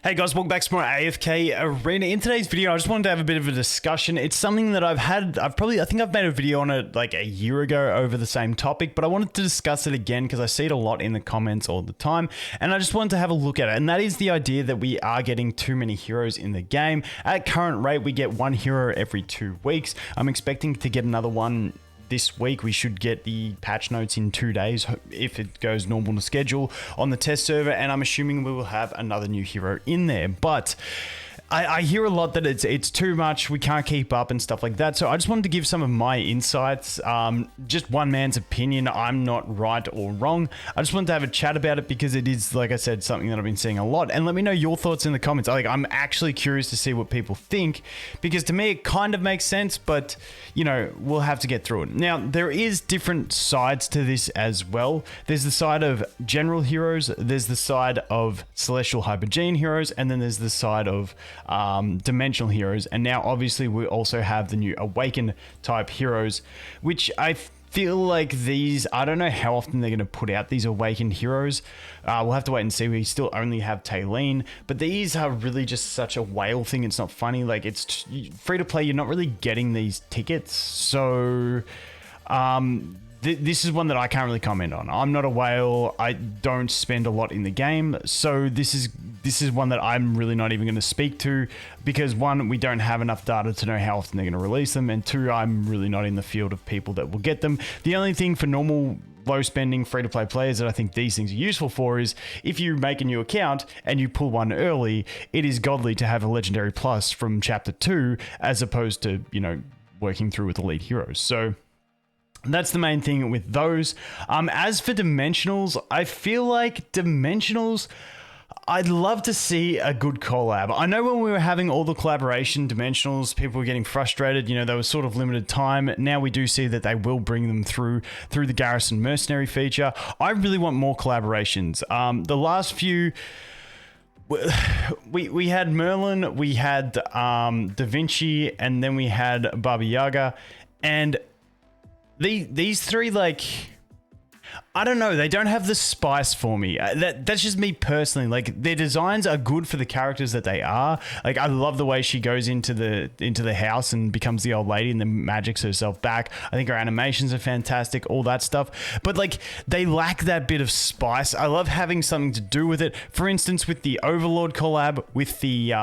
Hey guys, welcome back to more AFK Arena. In today's video, I just wanted to have a bit of a discussion. It's something that I think I've made a video on it like a year ago over the same topic, but I wanted to discuss it again because I see it a lot in the comments all the time, and I just wanted to have a look at it. And that is the idea that we are getting too many heroes in the game. At current rate, we get one hero every 2 weeks. I'm expecting to get another one this week. We should get the patch notes in 2 days if it goes normal to schedule on the test server, and I'm assuming we will have another new hero in there. But I hear a lot that it's too much, we can't keep up and stuff like that. So I just wanted to give some of my insights, just one man's opinion. I'm not right or wrong. I just wanted to have a chat about it because it is, like I said, something that I've been seeing a lot. And let me know your thoughts in the comments. I'm actually curious to see what people think, because to me it kind of makes sense, but you know, we'll have to get through it. Now, there is different sides to this as well. There's the side of general heroes, there's the side of celestial hypogene heroes, and then there's the side of dimensional heroes. And now obviously we also have the new awakened type heroes, which I feel like these, I don't know how often they're going to put out these awakened heroes. We'll have to wait and see. We still only have Taylene, but these are really just such a whale thing. It's not funny. Like, it's free to play. You're not really getting these tickets. So this is one that I can't really comment on. I'm not a whale. I don't spend a lot in the game. So this is one that I'm really not even going to speak to, because one, we don't have enough data to know how often they're going to release them, and two, I'm really not in the field of people that will get them. The only thing for normal low spending free to play players that I think these things are useful for is if you make a new account and you pull one early, it is godly to have a legendary plus from chapter 2 as opposed to, you know, working through with elite heroes. So that's the main thing with those. As for dimensionals, I feel like dimensionals, I'd love to see a good collab. I know when we were having all the collaboration dimensionals, people were getting frustrated. You know, they were sort of limited time. Now we do see that they will bring them through the Garrison Mercenary feature. I really want more collaborations. The last few, we had Merlin, we had Da Vinci, and then we had Baba Yaga, and these three, like, I don't know, they don't have the spice for me. That's just me personally. Like, their designs are good for the characters that they are. Like, I love the way she goes into the house and becomes the old lady and then magics herself back. I think her animations are fantastic, all that stuff. But like, they lack that bit of spice. I love having something to do with it. For instance, with the Overlord collab, with the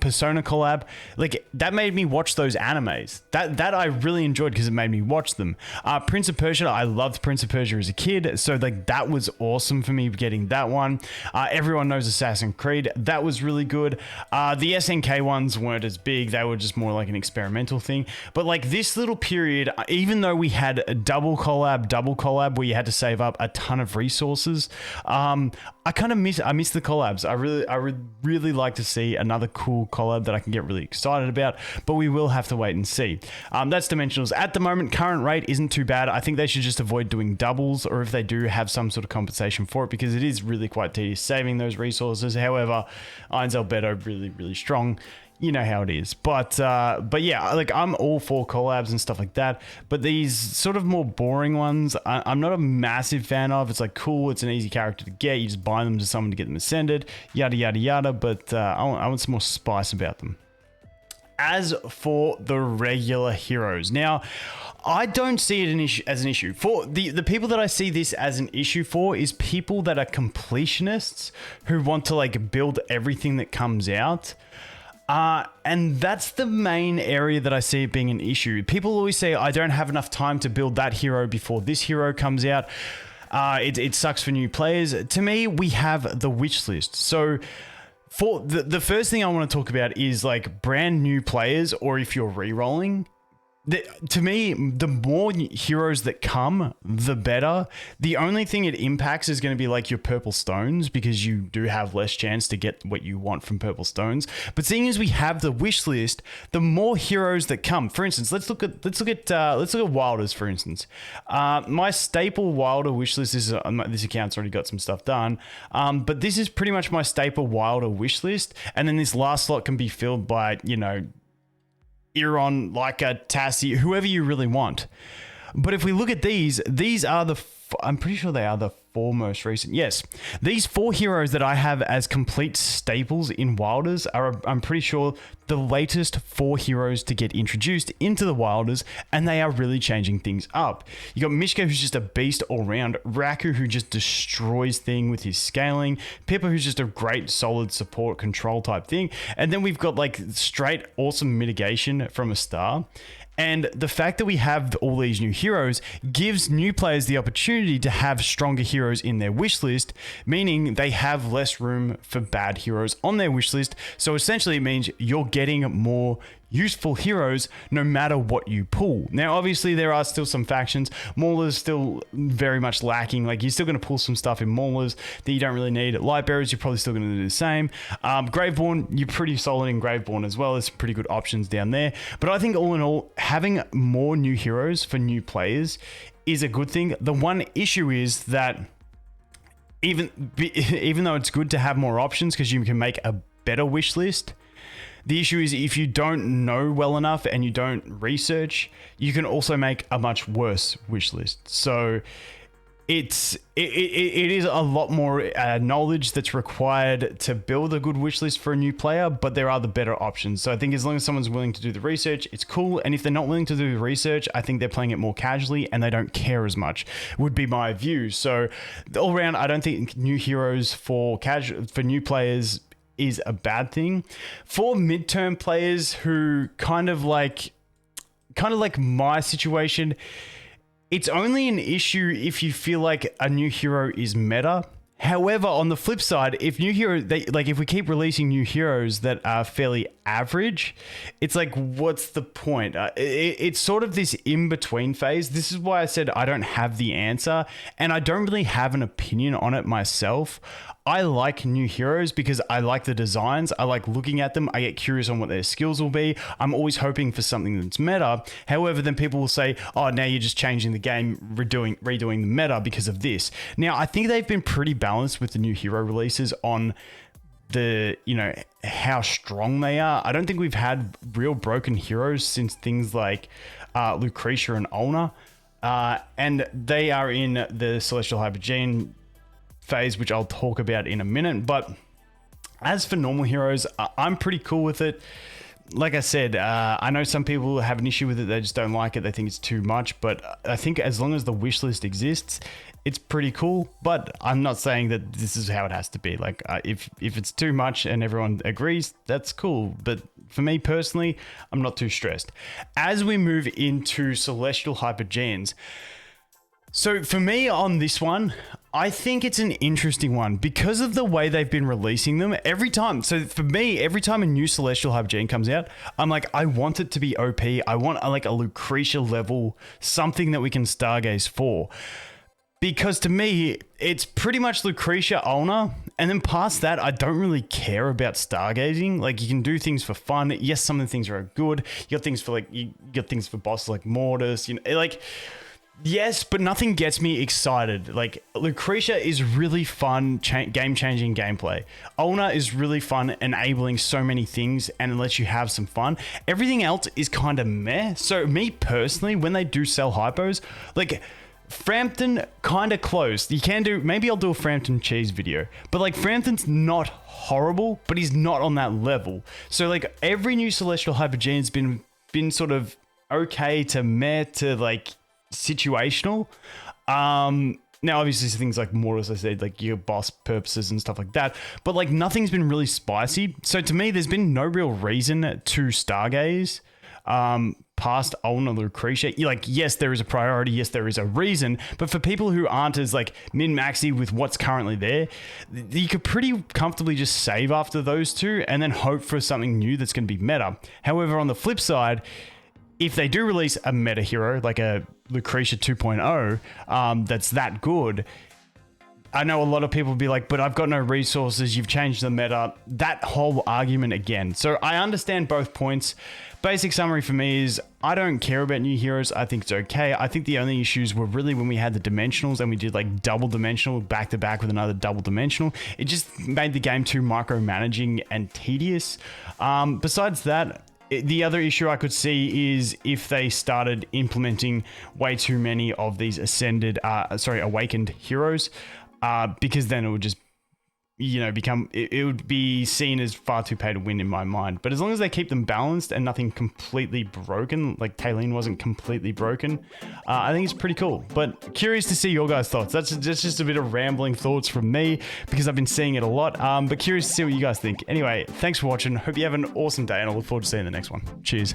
Persona collab, like, that made me watch those animes. That I really enjoyed because it made me watch them. Prince of Persia, I loved Prince of Persia as a kid, so like that was awesome for me getting that one. Everyone knows Assassin's Creed, that was really good. The SNK ones weren't as big, they were just more like an experimental thing. But like this little period, even though we had a double collab where you had to save up a ton of resources, I kind of miss the collabs. I would really like to see another cool collab that I can get really excited about, but we will have to wait and see. That's dimensionals. At the moment, current rate isn't too bad. I think they should just avoid doing doubles, or if they do, have some sort of compensation for it, because it is really quite tedious saving those resources. However, Irons Albedo really, really strong. You know how it is. But yeah, like, I'm all for collabs and stuff like that, but these sort of more boring ones, I'm not a massive fan of. It's like, cool, it's an easy character to get, you just buy them to someone to get them ascended, yada yada yada, but I want some more spice about them. As for the regular heroes, now, I don't see it as an issue. For the people that I see this as an issue for is people that are completionists who want to like build everything that comes out. And that's the main area that I see it being an issue. People always say, I don't have enough time to build that hero before this hero comes out. It sucks for new players. To me, we have the wish list. So for the first thing I want to talk about is like brand new players, or if you're re-rolling. To me, the more heroes that come, the better. The only thing it impacts is going to be like your purple stones, because you do have less chance to get what you want from purple stones. But seeing as we have the wish list, the more heroes that come. For instance, let's look at Wilders, for instance. My staple Wilder wish list is this account's already got some stuff done, but this is pretty much my staple Wilder wish list. And then this last slot can be filled by, you know, Iron, Leica, Tassie, whoever you really want. But if we look at these are I'm pretty sure they are the 4 most recent. Yes, these 4 heroes that I have as complete staples in Wilders are, I'm pretty sure, the latest 4 heroes to get introduced into the Wilders, and they are really changing things up. You got Mishka, who's just a beast all round, Raku, who just destroys things with his scaling, Pippa, who's just a great solid support control type thing, and then we've got like straight awesome mitigation from a star. And the fact that we have all these new heroes gives new players the opportunity to have stronger heroes in their wish list, meaning they have less room for bad heroes on their wish list. So essentially it means you're getting more useful heroes no matter what you pull. Now, obviously there are still some factions. Maulers still very much lacking. Like, you're still going to pull some stuff in Maulers that you don't really need. Lightbearers, you're probably still going to do the same. Graveborn, you're pretty solid in Graveborn as well. There's some pretty good options down there. But I think all in all, having more new heroes for new players is a good thing. The one issue is that even though it's good to have more options because you can make a better wish list, the issue is if you don't know well enough and you don't research, you can also make a much worse wish list. So it is a lot more knowledge that's required to build a good wish list for a new player, but there are the better options. So I think as long as someone's willing to do the research, it's cool. And if they're not willing to do the research, I think they're playing it more casually and they don't care as much, would be my view. So all around, I don't think new heroes for new players is a bad thing. For midterm players who kind of like my situation, it's only an issue if you feel like a new hero is meta. However, on the flip side, if if we keep releasing new heroes that are fairly average, it's like, what's the point? It's sort of this in-between phase. This is why I said I don't have the answer, and I don't really have an opinion on it myself. I like new heroes because I like the designs. I like looking at them. I get curious on what their skills will be. I'm always hoping for something that's meta. However, then people will say, oh, now you're just changing the game, redoing the meta because of this. Now, I think they've been pretty balanced with the new hero releases on the, how strong they are. I don't think we've had real broken heroes since things like Lucretia and Ulna. And they are in the Celestial Hypogene phase, which I'll talk about in a minute. But as for normal heroes, I'm pretty cool with it. Like I said, I know some people have an issue with it. They just don't like it. They think it's too much. But I think as long as the wish list exists, it's pretty cool. But I'm not saying that this is how it has to be. Like, if it's too much and everyone agrees, that's cool. But for me personally, I'm not too stressed. As we move into Celestial Hypogenes, so for me on this one, I think it's an interesting one because of the way they've been releasing them every time. So for me, every time a new Celestial Hypogene comes out, I'm like, I want it to be OP. I want like a Lucretia level, something that we can stargaze for. Because to me, it's pretty much Lucretia, Ulna, and then past that, I don't really care about stargazing. Like, you can do things for fun. Yes, some of the things are good. You got things for bosses like Mortis, yes, but nothing gets me excited. Like, Lucretia is really fun, game-changing gameplay. Ulna is really fun, enabling so many things, and it lets you have some fun. Everything else is kind of meh. So me personally, when they do sell hypos, like, Frampton kind of close. You can do, maybe I'll do a Frampton cheese video, but like, Frampton's not horrible, but he's not on that level. So like, every new Celestial Hypogene's been sort of okay to meh to like situational. Now obviously things like Mortis, I said, like your boss purposes and stuff like that, but like nothing's been really spicy. So to me, there's been no real reason to stargaze past Ulna Lucretia. Like, yes, there is a priority, yes, there is a reason, but for people who aren't as like min-maxy with what's currently there, you could pretty comfortably just save after those two and then hope for something new that's going to be meta. However, on the flip side, if they do release a meta hero like a Lucretia 2.0 that's that good, I know a lot of people will be like, but I've got no resources, you've changed the meta. That whole argument again. So I understand both points. Basic summary for me is I don't care about new heroes. I think it's okay. I think the only issues were really when we had the dimensionals and we did like double dimensional back to back with another double dimensional. It just made the game too micromanaging and tedious. Besides that, the other issue I could see is if they started implementing way too many of these awakened heroes. because then it would just, you know, it would be seen as far too pay to win in my mind. But as long as they keep them balanced and nothing completely broken, like Taylene wasn't completely broken, I think it's pretty cool. But curious to see your guys' thoughts. That's just a bit of rambling thoughts from me because I've been seeing it a lot. But curious to see what you guys think. Anyway, thanks for watching. Hope you have an awesome day, and I look forward to seeing the next one. Cheers.